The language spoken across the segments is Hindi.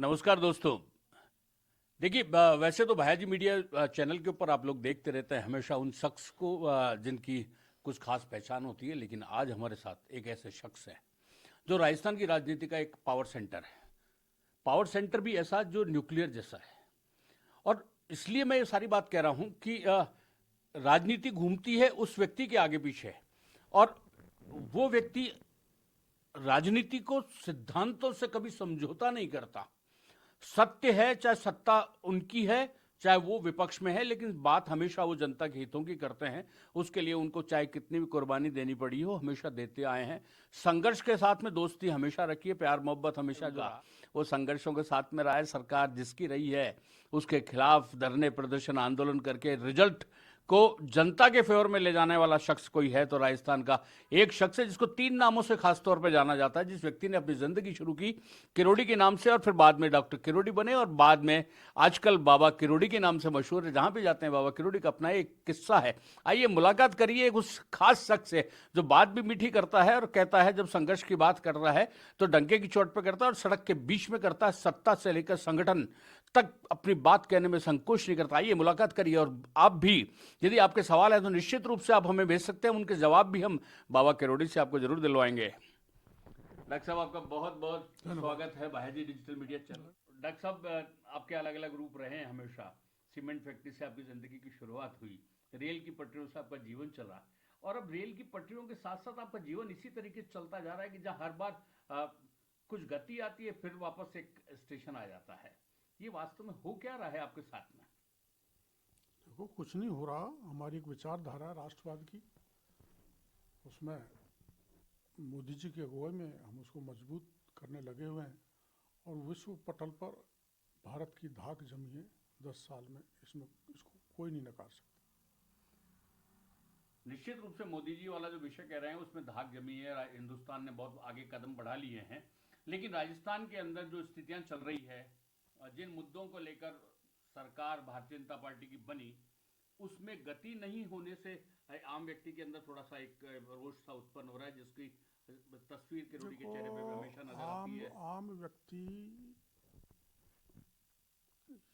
नमस्कार दोस्तों। देखिए, वैसे तो भैया जी मीडिया चैनल के ऊपर आप लोग देखते रहते हैं हमेशा उन शख्स को जिनकी कुछ खास पहचान होती है, लेकिन आज हमारे साथ एक ऐसे शख्स है जो राजस्थान की राजनीति का एक पावर सेंटर है। पावर सेंटर भी ऐसा जो न्यूक्लियर जैसा है। और इसलिए मैं ये सारी बात कह रहा हूं कि राजनीति घूमती है उस व्यक्ति के आगे पीछे, और वो व्यक्ति राजनीति को सिद्धांतों से कभी समझौता नहीं करता। सत्य है, चाहे सत्ता उनकी है, चाहे वो विपक्ष में है, लेकिन बात हमेशा वो जनता के हितों की करते हैं। उसके लिए उनको चाहे कितनी भी कुर्बानी देनी पड़ी हो, हमेशा देते आए हैं। संघर्ष के साथ में दोस्ती हमेशा रखी है, प्यार मोहब्बत हमेशा जो रहा, वो संघर्षों के साथ में रहा है। सरकार जिसकी रही है उसके खिलाफ धरने प्रदर्शन आंदोलन करके रिजल्ट को जनता के फेवर में ले जाने वाला शख्स कोई है तो राजस्थान का एक शख्स है जिसको 3 नामों से खास तौर पर जाना जाता है। जिस व्यक्ति ने अपनी जिंदगी शुरू की किरोड़ी के नाम से, और फिर बाद में डॉक्टर किरोड़ी बने, और बाद में आजकल बाबा किरोड़ी के नाम से मशहूर है। जहां भी जाते हैं बाबा किरोड़ी का अपना एक किस्सा है। आइए मुलाकात करिए एक उस खास शख्स से जो बात भी मीठी करता है और कहता है जब संघर्ष की बात कर रहा है तो डंके की चोट पर करता है, और सड़क के बीच में करता है, सत्ता से लेकर संगठन तक अपनी बात कहने में संकोच नहीं करता। आइए मुलाकात करिए। और आप भी, यदि आपके सवाल है तो निश्चित रूप से आप हमें भेज सकते हैं, उनके जवाब भी हम बाबा किरोड़ी से आपको जरूर दिलवाएंगे। डॉक्टर साहब, आपका बहुत बहुत स्वागत है भाईजी डिजिटल मीडिया चैनल। डॉक्टर साहब, आपके अलग अलग रूप रहे हैं हमेशा। सीमेंट फैक्ट्री से आपकी जिंदगी की शुरुआत हुई, रेल की पटरियों से आपका जीवन चला, और अब रेल की पटरियों के साथ साथ आपका जीवन इसी तरीके से चलता जा रहा है कि जहां हर बार कुछ गति आती है फिर वापस एक स्टेशन आ जाता है। ये वास्तव में हो क्या रहा है आपके साथ में? देखो, कुछ नहीं हो रहा। हमारी एक विचारधारा है राष्ट्रवाद की, उसमें मोदी जी की अगुवाई में हम उसको मजबूत करने लगे हुए हैं। और विश्व पटल पर भारत की धाक जमी है 10 साल में, इसमें इसको कोई नहीं नकार सकता। निश्चित रूप से मोदी जी वाला जो विषय कह रहे हैं उसमें धाक जमी है। हिंदुस्तान ने बहुत आगे कदम बढ़ा लिए हैं, लेकिन राजस्थान के अंदर जो स्थितियां चल रही है, जिन मुद्दों को लेकर सरकार भारतीय जनता पार्टी की बनी, उसमें गति नहीं होने से आम व्यक्ति के अंदर थोड़ा सा एक रोष सा उत्पन्न हो रहा है, जिसकी तस्वीर किरोड़ी के देखो, चेहरे पे हमेशा नजर आती आम है। आम व्यक्ति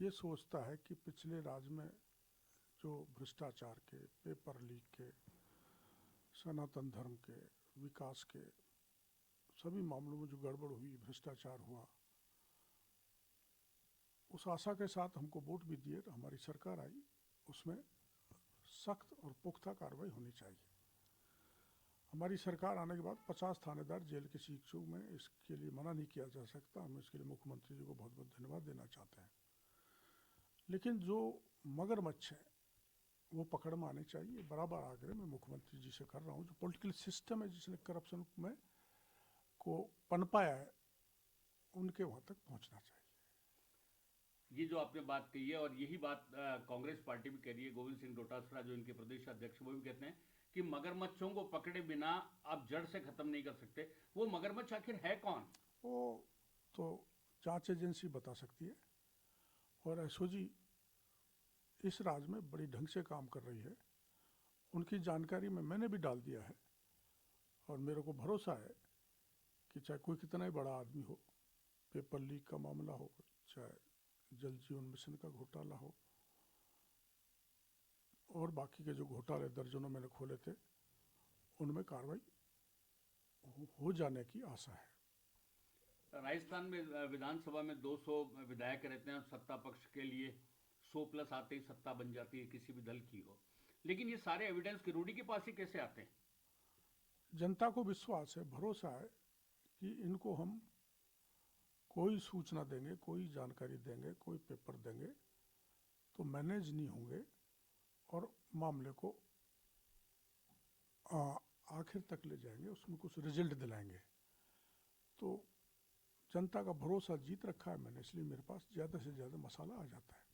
ये सोचता है कि पिछले राज में जो भ्रष्टाचार के, पेपर लीक के, सनातन धर्म के, विकास के सभी मामलों में जो गड़बड़ हुई, भ्रष्टाचार हुआ, उस आशा के साथ हमको वोट भी दिए, तो हमारी सरकार आई, उसमें सख्त और पुख्ता कार्रवाई होनी चाहिए। हमारी सरकार आने के बाद 50 थानेदार जेल के शिक्षकों में, इसके लिए मना नहीं किया जा सकता। हम इसके लिए मुख्यमंत्री जी को बहुत बहुत धन्यवाद देना चाहते हैं। लेकिन जो मगरमच्छ है वो पकड़ में आने चाहिए। बराबर आग्रह मैं मुख्यमंत्री जी से कर रहा हूँ। जो पॉलिटिकल सिस्टम है जिसने करप्शन में को पनपाया है, उनके वहाँ तक पहुँचना चाहिए। ये जो आपने बात कही है, और यही बात कांग्रेस पार्टी भी कह रही है। गोविंद सिंह डोटासरा जो इनके प्रदेश अध्यक्ष, वो भी कहते हैं कि मगरमच्छों को पकड़े बिना आप जड़ से खत्म नहीं कर सकते। वो मगरमच्छ आखिर है कौन? वो तो जांच एजेंसी बता सकती है। और एसओजी इस राज्य में बड़ी ढंग से काम कर रही है, उनकी जानकारी में मैंने भी डाल दिया है। और मेरे को भरोसा है कि चाहे कोई कितना ही बड़ा आदमी हो, पेपर लीक का मामला हो, चाहे जल जीवन मिशन का घोटाला हो, और बाकी के जो घोटाले दर्जनों मैंने खोले थे, उनमें कार्रवाई हो जाने की आशा है। राजस्थान में विधानसभा में 200 विधायक रहते हैं, और सत्ता पक्ष के लिए 100+ आते ही सत्ता बन जाती है, किसी भी दल की हो। लेकिन ये सारे एविडेंस किरोड़ी के पास ही कैसे आते हैं? जनता को विश्वास है, भरोसा है कि इनको हम कोई सूचना देंगे, कोई जानकारी देंगे, कोई पेपर देंगे तो मैनेज नहीं होंगे, और मामले को आखिर तक ले जाएंगे, उसमें कुछ रिजल्ट दिलाएंगे। तो जनता का भरोसा जीत रखा है मैंने, इसलिए मेरे पास ज़्यादा से ज़्यादा मसाला आ जाता है।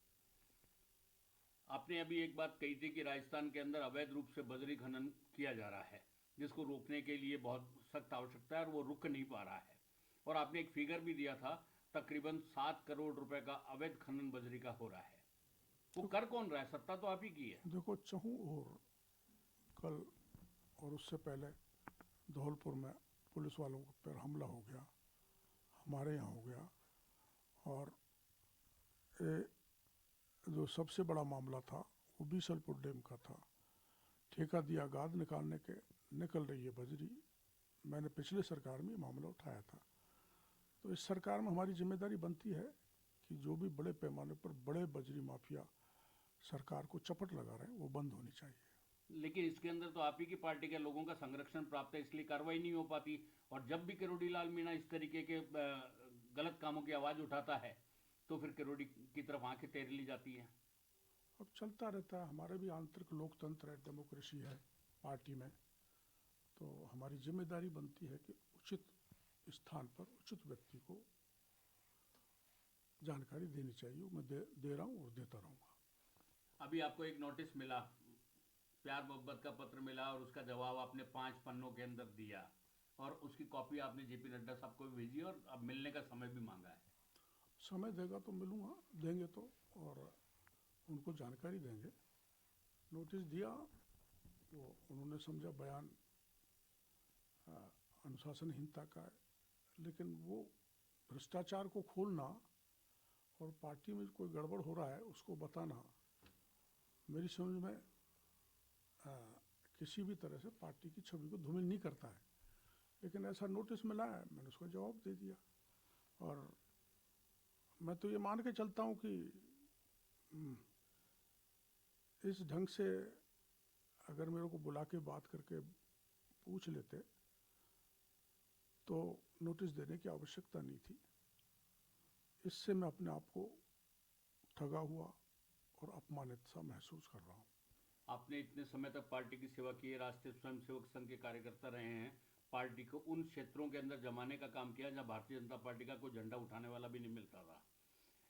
आपने अभी एक बात कही थी कि राजस्थान के अंदर अवैध रूप से बजरी खनन किया जा रहा है, जिसको रोकने के लिए बहुत सख्त आवश्यकता है, और वो रुक नहीं पा रहा है। और आपने एक फिगर भी दिया था, तकरीबन 7 करोड़ रुपए का अवैध खनन बजरी का हो रहा है। वो तो कर कौन रहा है? सत्ता तो आप ही की है। देखो, चहूँ और कल और उससे पहले धौलपुर में पुलिस वालों पर हमला हो गया, हमारे यहाँ हो गया, और ये जो सबसे बड़ा मामला था वो बीसलपुर डैम का था। ठेका दिया गाद निकालने के, निकल रही है बजरी। मैंने पिछले सरकार में मामला उठाया था। तो इस सरकार में हमारी जिम्मेदारी बनती है कि जो भी बड़े पैमाने पर बड़े बजरी माफिया सरकार को चपट लगा रहे हैं वो बंद होनी चाहिए। लेकिन इसके अंदर तो आप ही की पार्टी के लोगों का संरक्षण प्राप्त है, इसलिए कार्रवाई नहीं हो पाती। और जब भी किरोड़ी लाल मीणा इस तरीके के गलत कामों की आवाज उठाता है तो फिर किरोड़ी की तरफ आंखें टेर ली जाती हैं। अब चलता रहता है, हमारे भी आंतरिक लोकतंत्र है, डेमोक्रेसी है पार्टी में। तो हमारी जिम्मेदारी बनती है कि उचित स्थान पर उचित व्यक्ति को जानकारी देनी चाहिए। मैं दे रहा हूँ और देता रहूँगा। अभी आपको एक नोटिस मिला, प्यार मोहब्बत का पत्र मिला और उसका जवाब आपने 5 पन्नों के अंदर दिया और उसकी कॉपी आपने जेपी नड्डा साहब को भी भेजी और अब मिलने का समय भी मांगा है। समय देगा तो मिलूँगा, देंगे तो, और उनको जानकारी देंगे। नोटिस दिया, वो उन्होंने समझा बयान अनुशासनहीनता का है, लेकिन वो भ्रष्टाचार को खोलना और पार्टी में कोई गड़बड़ हो रहा है उसको बताना मेरी समझ में किसी भी तरह से पार्टी की छवि को धूमिल नहीं करता है। लेकिन ऐसा नोटिस मिला है, मैंने उसका जवाब दे दिया। और मैं तो ये मान के चलता हूँ कि इस ढंग से अगर मेरे को बुला के बात करके पूछ लेते तो नोटिस देने की आवश्यकता नहीं थी। इससे मैं अपने आप को ठगा हुआ और अपमानित सा महसूस कर रहा हूँ। आपने इतने समय तक पार्टी की सेवा की है, राष्ट्रीय स्वयंसेवक संघ के कार्यकर्ता रहे हैं, पार्टी को उन क्षेत्रों के अंदर जमाने का काम किया जहां भारतीय जनता पार्टी का कोई झंडा उठाने वाला भी नहीं मिलता था।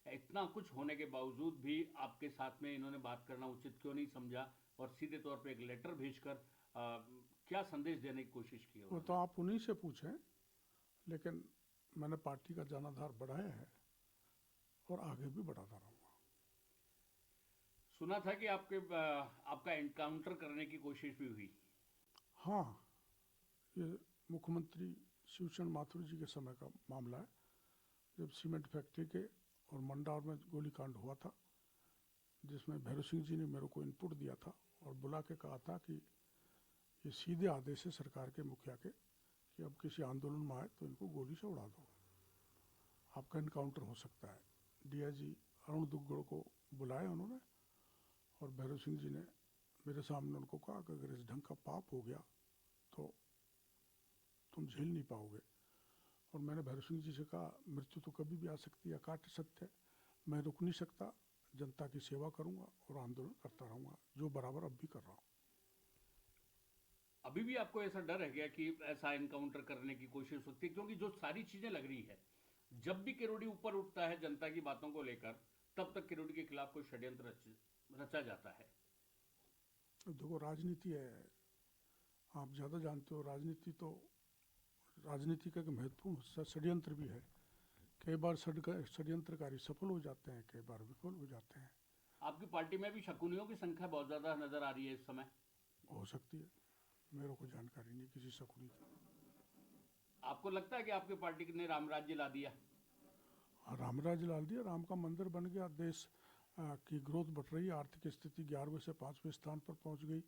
इतना कुछ होने के बावजूद भी आपके साथ में इन्होंने बात करना उचित क्यों नहीं समझा और सीधे तौर पे एक लेटर भेजकर क्या संदेश देने की कोशिश की? वो तो आप उन्हीं से पूछें, लेकिन मैंने पार्टी का जनाधार बढ़ाया है और आगे भी बढ़ाता रहूँगा। सुना था कि आपका एनकाउंटर करने की कोशिश भी हुई। हाँ, ये मुख्यमंत्री शिवचंद्र माथुर जी के समय का मामला है, जब सीमेंट फैक्ट्री के और मंडार में गोलीकांड हुआ था, जिसमें भैरव सिंह जी ने मेरे को इनपुट दिया था और बुला के कहा था कि ये सीधे आदेश है सरकार के मुखिया के कि अब किसी आंदोलन में आए तो इनको गोली से उड़ा दो, आपका इनकाउंटर हो सकता है। डीआईजी अरुण दुग्गड़ को बुलाया उन्होंने और भैरव सिंह जी ने मेरे सामने उनको कहा कि अगर इस ढंग का पाप हो गया तो तुम झेल नहीं पाओगे। और मैंने भैरव सिंह जी से कहा मृत्यु तो कभी भी आ सकती है, काट सत्य है, मैं रुक नहीं सकता, जनता की सेवा करूंगा और आंदोलन करता रहूंगा, जो बराबर अब भी कर रहा हूँ। अभी भी आपको ऐसा डर है क्या कि ऐसा एनकाउंटर करने की कोशिश होती है? क्योंकि जो सारी चीजें लग रही है, जब भी किरोड़ी ऊपर उठता है जनता की बातों को लेकर, तब तक किरोड़ी के खिलाफ कोई षड्यंत्र रचा जाता है। देखो, राजनीति है, आप ज़्यादा जानते हो। राजनीति का एक महत्वपूर्ण हिस्सा षड्यंत्र भी है। कई बार षड्यंत्रकारी सफल हो जाते हैं, कई बार विफल हो जाते हैं। आपकी पार्टी में भी शकुनियों की संख्या बहुत ज्यादा नजर आ रही है इस समय। हो सकती है, मेरे को जानकारी नहीं किसी शकुनी की। आपको लगता है कि आपकी पार्टी ने राम राज्य ला दिया? रामराज लाल दिया, राम का मंदिर बन गया, देश की ग्रोथ बढ़ रही है, आर्थिक स्थिति 11वें से 5वें स्थान पर पहुंच गई,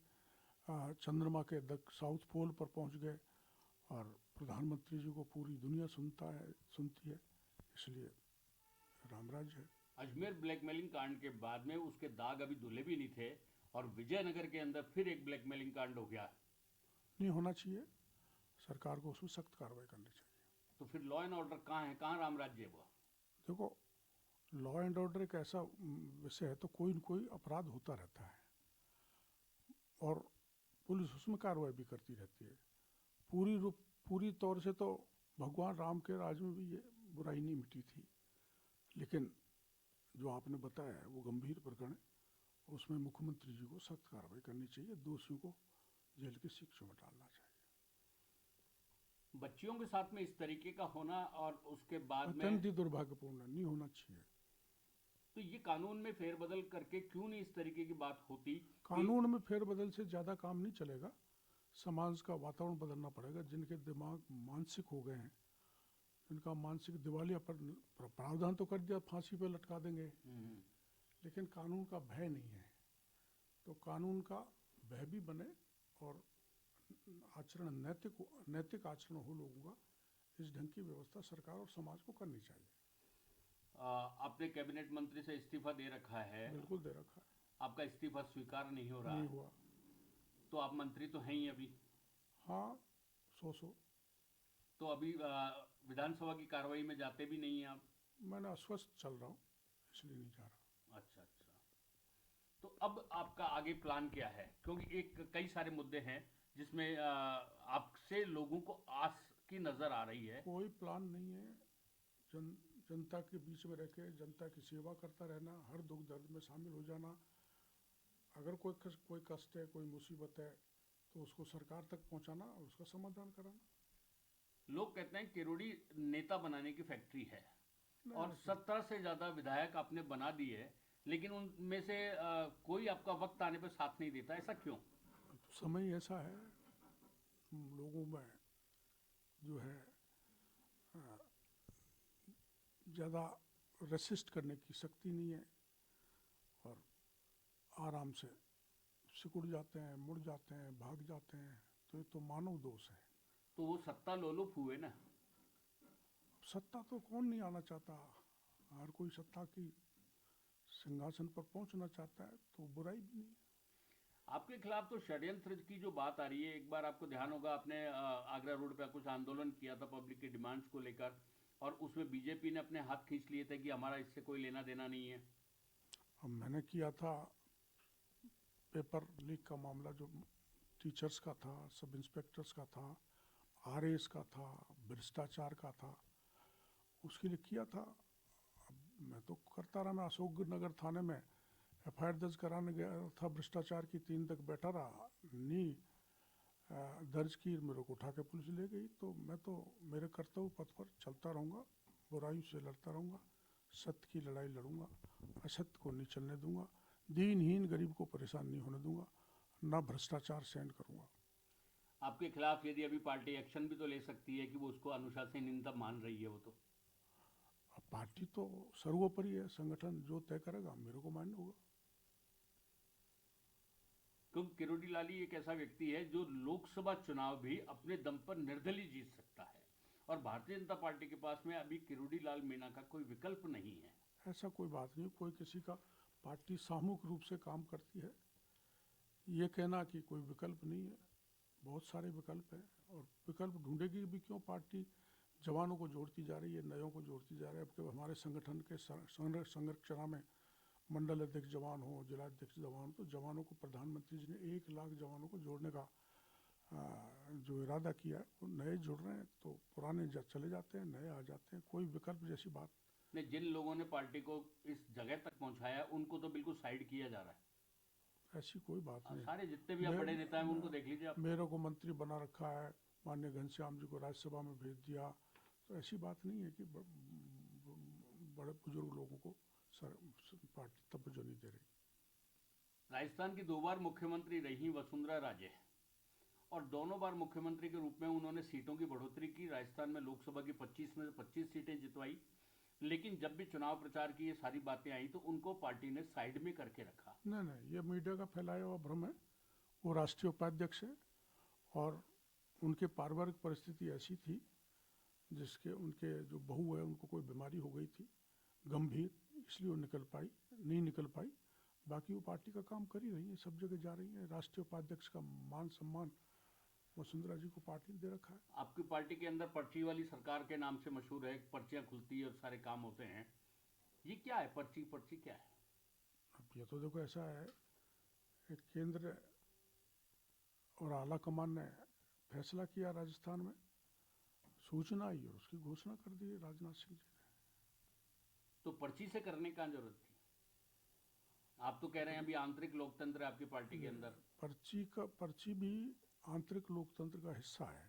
चंद्रमा के साउथ पोल पर पहुंच गए और प्रधानमंत्री जी को पूरी दुनिया सुनती है, इसलिए रामराज है। अजमेर ब्लैकमेलिंग कांड के बाद में उसके दाग अभी धुले भी नहीं थे और विजयनगर के अंदर फिर एक ब्लैकमेलिंग कांड हो गया। नहीं होना चाहिए, सरकार को उसमें सख्त कार्रवाई करनी चाहिए। तो फिर लॉ एंड ऑर्डर कहाँ है, कहाँ राम राज्य हुआ? देखो, लॉ एंड ऑर्डर एक ऐसा विषय है, तो कोई न कोई अपराध होता रहता है और पुलिस उसमें कार्रवाई भी करती रहती है। पूरी तौर से तो भगवान राम के राज में भी ये बुराई नहीं मिटी थी, लेकिन जो आपने बताया है वो गंभीर प्रकरण है, उसमें मुख्यमंत्री जी को सख्त कार्रवाई करनी चाहिए, दोषियों को जेल की शिक्षा में डालना चाहिए। बच्चियों के साथ में इस तरीके का होना और उसके बाद में अत्यंत ही दुर्भाग्यपूर्ण है, नहीं होना चाहिए। तो ये कानून में फेरबदल करके क्यों नहीं इस तरीके की बात होती? कानून में फेरबदल से ज़्यादा काम नहीं चलेगा, समाज का वातावरण बदलना पड़ेगा। जिनके दिमाग मानसिक हो गए हैं, इनका मानसिक दिवालिया पर प्रावधान तो कर दिया, फांसी पे लटका देंगे, लेकिन कानून का भय नहीं है। तो कानून का भय भी बने और आचरण नैतिक आचरण हो लोगों का, इस ढंग की व्यवस्था सरकार और समाज को करनी चाहिए। आपने कैबिनेट मंत्री से इस्तीफा दे रखा है, बिल्कुल दे रखा है, आपका इस्तीफा स्वीकार नहीं हो रहा, नहीं हुआ। तो आप मंत्री तो हैं ही अभी, हाँ, सो तो अभी विधानसभा की कार्रवाई में जाते भी नहीं हैं आप। मैंने अस्वस्थ चल रहा हूँ, इसलिए नहीं जा रहा। अच्छा अच्छा, तो अब आपका आगे प्लान क्या है, क्योंकि कई सारे मुद्दे हैं जिसमें आपसे लोगों को आस की नजर आ रही है। कोई प्लान नहीं है। जनता के बीच में रह के जनता की सेवा करता रहना, हर दुख दर्द में शामिल हो जाना। अगर कोई कष्ट है, कोई मुसीबत है, तो उसको सरकार तक पहुंचाना और उसका समाधान कराना। लोग कहते हैं किरोड़ी नेता बनाने की फैक्ट्री है, नहीं, और 70 से ज्यादा विधायक आपने बना दिए, लेकिन उनमें से कोई आपका वक्त आने पर साथ नहीं देता, ऐसा क्यों? तो समय ऐसा है, लोगों में जो है ज़्यादा रेसिस्ट करने की शक्ति नहीं है और आराम से सिकुड़ जाते हैं, मुड़ जाते हैं, भाग जाते हैं। तो ये तो मानव दोष है। तो वो सत्ता लोलुप हुए ना। सत्ता तो कौन नहीं आना चाहता, हर कोई सत्ता की सिंहासन पर पहुंचना चाहता है, तो बुराई भी नहीं। आपके खिलाफ तो षड्यंत्र की जो बात आ रही है, एक बार आपको ध्यान होगा, आपने आगरा रोड पे कुछ आंदोलन किया था पब्लिक की डिमांड्स को लेकर, और उसमें बीजेपी ने अपने हाथ खींच लिए थे कि हमारा इससे कोई लेना देना नहीं है। अब मैंने किया था पेपर लीक का मामला, जो टीचर्स का था, सब इंस्पेक्टर्स का था, आरएस का था, भ्रष्टाचार का था, उसके लिए किया था। अब मैं तो करता रहा। मैं अशोक नगर थाने में एफआईआर दर्ज कराने गया था, भ्रष्टाचार की, 3 तक बैठा रहा, नी दर्ज की, मेरे को उठा के पुलिस ले गई। तो मैं तो मेरे कर्तव्य पथ पर चलता रहूँगा, बुराई से लड़ता रहूँगा, सत्य की लड़ाई लड़ूंगा, असत्य को नहीं चलने दूंगा, दीनहीन गरीब को परेशान नहीं होने दूंगा, ना भ्रष्टाचार सहन करूंगा। आपके खिलाफ यदि अभी पार्टी एक्शन भी तो ले सकती है कि वो उसको अनुशासनहीनता मान रही है, वो तो। अब पार्टी तो सर्वोपरि है, संगठन जो तय करेगा मेरे को मान्य होगा। क्योंकि किरोड़ी लाली एक ऐसा व्यक्ति है जो लोकसभा चुनाव भी अपने दम पर निर्दलीय जीत सकता है, और भारतीय जनता पार्टी के पास में अभी किरोड़ी लाल मीणा का कोई विकल्प नहीं है। ऐसा कोई बात नहीं, कोई किसी का, पार्टी सामूहिक रूप से काम करती है। ये कहना कि कोई विकल्प नहीं है, बहुत सारे विकल्प हैं, और विकल्प ढूंढेगी भी क्यों पार्टी? जवानों को जोड़ती जा रही है, नयों को जोड़ती जा रही है। अब हमारे संगठन के संरचना में मंडल अध्यक्ष जवान हो, जिला अध्यक्ष जवान, तो जवानों को प्रधानमंत्री जी ने 1 लाख जवानों को जोड़ने का जो इरादा किया है, वो नए जुड़ रहे हैं, तो पुराने चले जाते हैं, नए आ जाते हैं। कोई विकल्प जैसी बात नहीं, जिन लोगों ने पार्टी को इस जगह तक पहुंचाया उनको तो बिल्कुल साइड किया जा रहा है। ऐसी कोई बात नहीं। सारे जितने भी आप बड़े नेता हैं उनको देख लीजिए आप। मेरे को मंत्री बना रखा है, माननीय घनश्याम जी को राज्यसभा में भेज दिया, तो ऐसी बात नहीं है कि बड़े बुजुर्ग लोगों को पार्टी तवज्जो नहीं दे रही। राजस्थान की 2 बार मुख्यमंत्री रही वसुंधरा राजे, और दोनों बार मुख्यमंत्री के रूप में उन्होंने सीटों की बढ़ोतरी की, राजस्थान में लोकसभा की 25 में से 25 सीटें जितवाई, लेकिन जब भी चुनाव प्रचार की ये सारी बातें आई तो उनको पार्टी ने साइड में करके रखा। नहीं, ये मीडिया का फैलाया हुआ भ्रम है। वो राष्ट्रीय उपाध्यक्ष है, और उनके पारिवारिक परिस्थिति ऐसी थी, जिसके उनके जो बहू है उनको कोई बीमारी हो गई थी गंभीर, इसलिए वो नहीं निकल पाई। बाकी वो पार्टी का काम कर ही रही है, सब जगह जा रही है। राष्ट्रीय उपाध्यक्ष का मान सम्मान वसुंधरा जी को पार्टी ने दे रखा है। आपकी पार्टी के अंदर पर्ची वाली सरकार के नाम से मशहूर है, पर्चियां खुलती है और सारे काम होते हैं। ये क्या है पर्ची? पर्ची क्या है? अब ये तो देखो ऐसा है, एक केंद्र और आला कमान ने फैसला किया राजस्थान में, सूचना आई और उसकी घोषणा कर दी राजनाथ सिंह जी ने। तो पर्ची से करने का जरूरत थी? आप तो कह रहे हैं अभी आंतरिक लोकतंत्र है आपकी पार्टी के अंदर। पर्ची भी आंतरिक लोकतंत्र का हिस्सा है।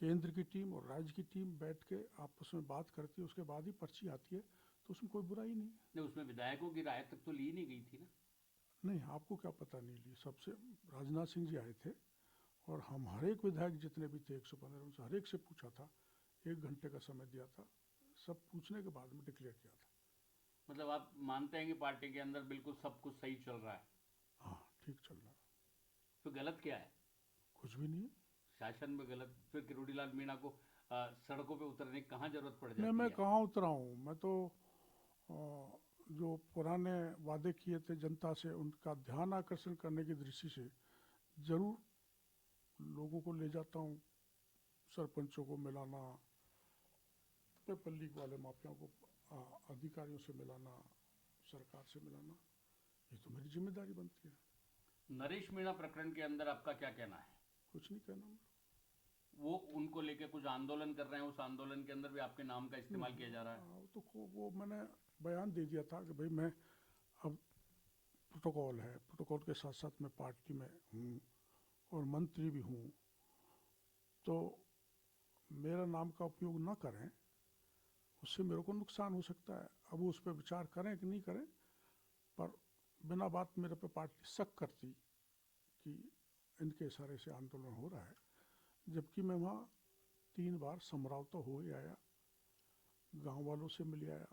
केंद्र की टीम और राज्य की टीम बैठ के आपस में बात करती है, उसके बाद ही पर्ची आती है, तो उसमें कोई बुराई नहीं है। नहीं, उसमें विधायकों की राय तक तो ली नहीं गई थी ना। नहीं, आपको क्या पता नहीं ली? सबसे राजनाथ सिंह जी आए थे, और हम हर एक विधायक जितने भी थे 115 में से हर एक से पूछा था 1 घंटे का समय दिया था, सब पूछने के बाद में डिक्लेयर किया था। मतलब आप मानते हैं कि पार्टी के अंदर बिल्कुल सब कुछ सही चल रहा है? हाँ, ठीक चल रहा है, तो गलत क्या है? कुछ भी नहीं है। शासन में गलत? फिर किरोड़ीलाल मीणा को सड़कों पे उतरने की कहाँ जरूरत पड़ नहीं, जाती मैं है? कहाँ उतरा हूँ, मैं तो जो पुराने वादे किए थे जनता से, उनका ध्यान आकर्षण करने की दृष्टि से जरूर लोगों को ले जाता हूँ, सरपंचों को मिलाना, पेपर लीक वाले माफियाओं को अधिकारियों से मिलाना, सरकार से मिलाना, ये तो मेरी जिम्मेदारी बनती है। नरेश मीणा प्रकरण के अंदर आपका क्या कहना है? कुछ नहीं कहना मेरा। वो उनको लेके कुछ आंदोलन कर रहे हैं, उस आंदोलन के अंदर भी आपके नाम का इस्तेमाल किया जा रहा है? वो मैंने बयान दे दिया था कि भाई मैं अब प्रोटोकॉल है, प्रोटोकॉल के साथ साथ मैं पार्टी में हूँ और मंत्री भी हूँ, तो मेरा नाम का उपयोग ना करें, उससे मेरे को नुकसान हो सकता है। अब वो उस पर विचार करें कि नहीं करें, पर बिना बात मेरे पे पार्टी शक करती कि इनके इशारे से आंदोलन हो रहा है, जबकि मैं वहाँ 3 बार समराव तो हो ही आया, गांव वालों से मिल आया,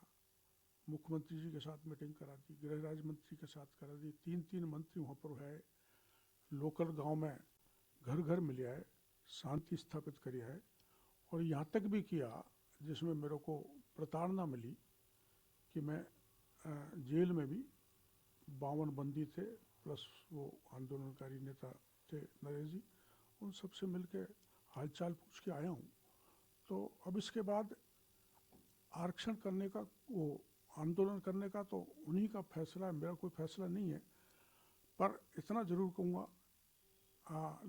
मुख्यमंत्री जी के साथ मीटिंग करा दी, गृह राज्य मंत्री के साथ करा दी, 3 मंत्री वहाँ पर है, लोकल गांव में घर घर मिले आए, शांति स्थापित करी है, और यहाँ तक भी किया जिसमें मेरे को प्रताड़ना मिली कि मैं जेल में भी 52 बंदी थे, प्लस वो आंदोलनकारी नेता थे नरेश जी, उन सबसे मिल के हालचाल पूछ के आया हूँ। तो अब इसके बाद आरक्षण करने का, वो आंदोलन करने का तो उन्हीं का फैसला है, मेरा कोई फैसला नहीं है। पर इतना ज़रूर कहूँगा,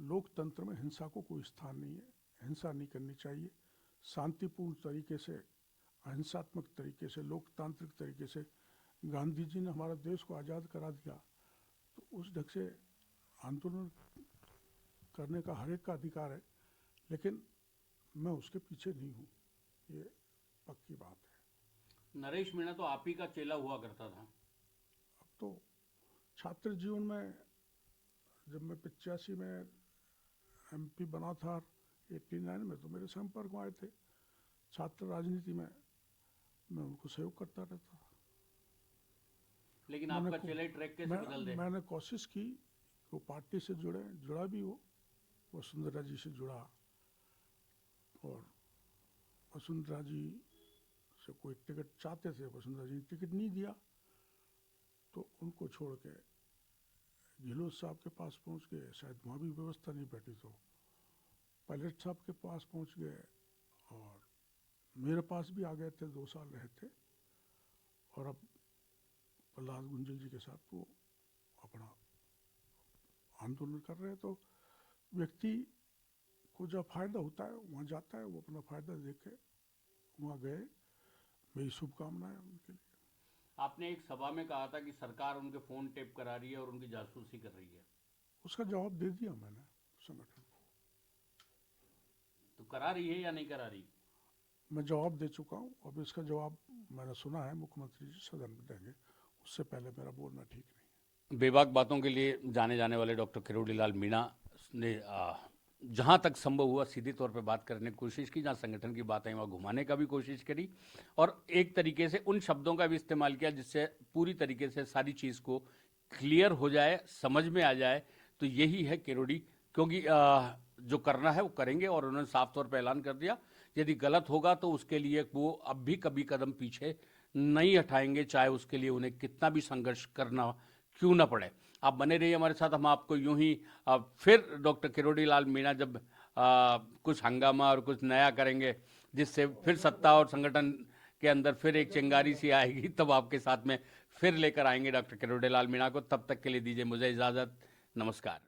लोकतंत्र में हिंसा को कोई स्थान नहीं है, हिंसा नहीं करनी चाहिए। शांतिपूर्ण तरीके से, अहिंसात्मक तरीके से, लोकतांत्रिक तरीके से गांधी जी ने हमारा देश को आज़ाद करा दिया, तो उस ढंग से आंदोलन करने का हर एक का अधिकार है, लेकिन मैं उसके पीछे नहीं हूँ, ये पक्की बात है। नरेश मीणा तो आप ही का चेला हुआ करता था। अब तो छात्र जीवन में, जब मैं 85 में MP बना था, 89 में तो मेरे संपर्क में आए थे, छात्र राजनीति में मैं उनको सहयोग करता रहता था। लेकिन आपका चेला ट्रैक कैसे बदल दे? मैंने कोशिश की वो पार्टी से जुड़ा भी हो, वसुंधरा जी से जुड़ा, और वसुंधरा जी से कोई टिकट चाहते थे, वसुंधरा जी ने टिकट नहीं दिया, तो उनको छोड़ के गहलोत साहब के पास पहुंच गए, शायद वहाँ भी व्यवस्था नहीं बैठी, तो पायलट साहब के पास पहुंच गए, और मेरे पास भी आ गए थे, 2 साल रहे थे, और अब प्रहलाद गुंजल जी के साथ वो अपना आंदोलन कर रहे हैं। तो व्यक्ति को जब फायदा होता है वहाँ जाता है, वो अपना फायदा देखे वहाँ गए, मेरी शुभकामनाएं उनके लिए। आपने एक सभा में कहा था कि सरकार उनके फोन टेप करा रही है और उनकी जासूसी कर रही है, उसका जवाब दे दिया मैंने संगठन को। तो करा रही है या नहीं करा रही? मैं जवाब दे चुका हूँ, अब इसका जवाब मैंने सुना है मुख्यमंत्री जी सदन में देंगे, उससे पहले मेरा बोलना ठीक नहीं। बेबाक बातों के लिए जाने जाने वाले डॉक्टर किरोड़ीलाल मीणा ने जहाँ तक संभव हुआ सीधे तौर पे बात करने की कोशिश की, जहाँ संगठन की बात आई वहाँ घुमाने का भी कोशिश करी, और एक तरीके से उन शब्दों का भी इस्तेमाल किया जिससे पूरी तरीके से सारी चीज़ को क्लियर हो जाए, समझ में आ जाए। तो यही है किरोड़ी, क्योंकि जो करना है वो करेंगे, और उन्होंने साफ तौर पर ऐलान कर दिया यदि गलत होगा तो उसके लिए वो अब भी कभी कदम पीछे नहीं हटाएंगे, चाहे उसके लिए उन्हें कितना भी संघर्ष करना क्यों ना पड़े। आप बने रहिए हमारे साथ, हम आपको यूं ही फिर डॉक्टर किरोड़ीलाल मीणा जब कुछ हंगामा और कुछ नया करेंगे जिससे फिर सत्ता और संगठन के अंदर फिर एक चिंगारी सी आएगी, तब आपके साथ में फिर लेकर आएंगे डॉक्टर किरोड़ीलाल मीणा को। तब तक के लिए दीजिए मुझे इजाज़त, नमस्कार।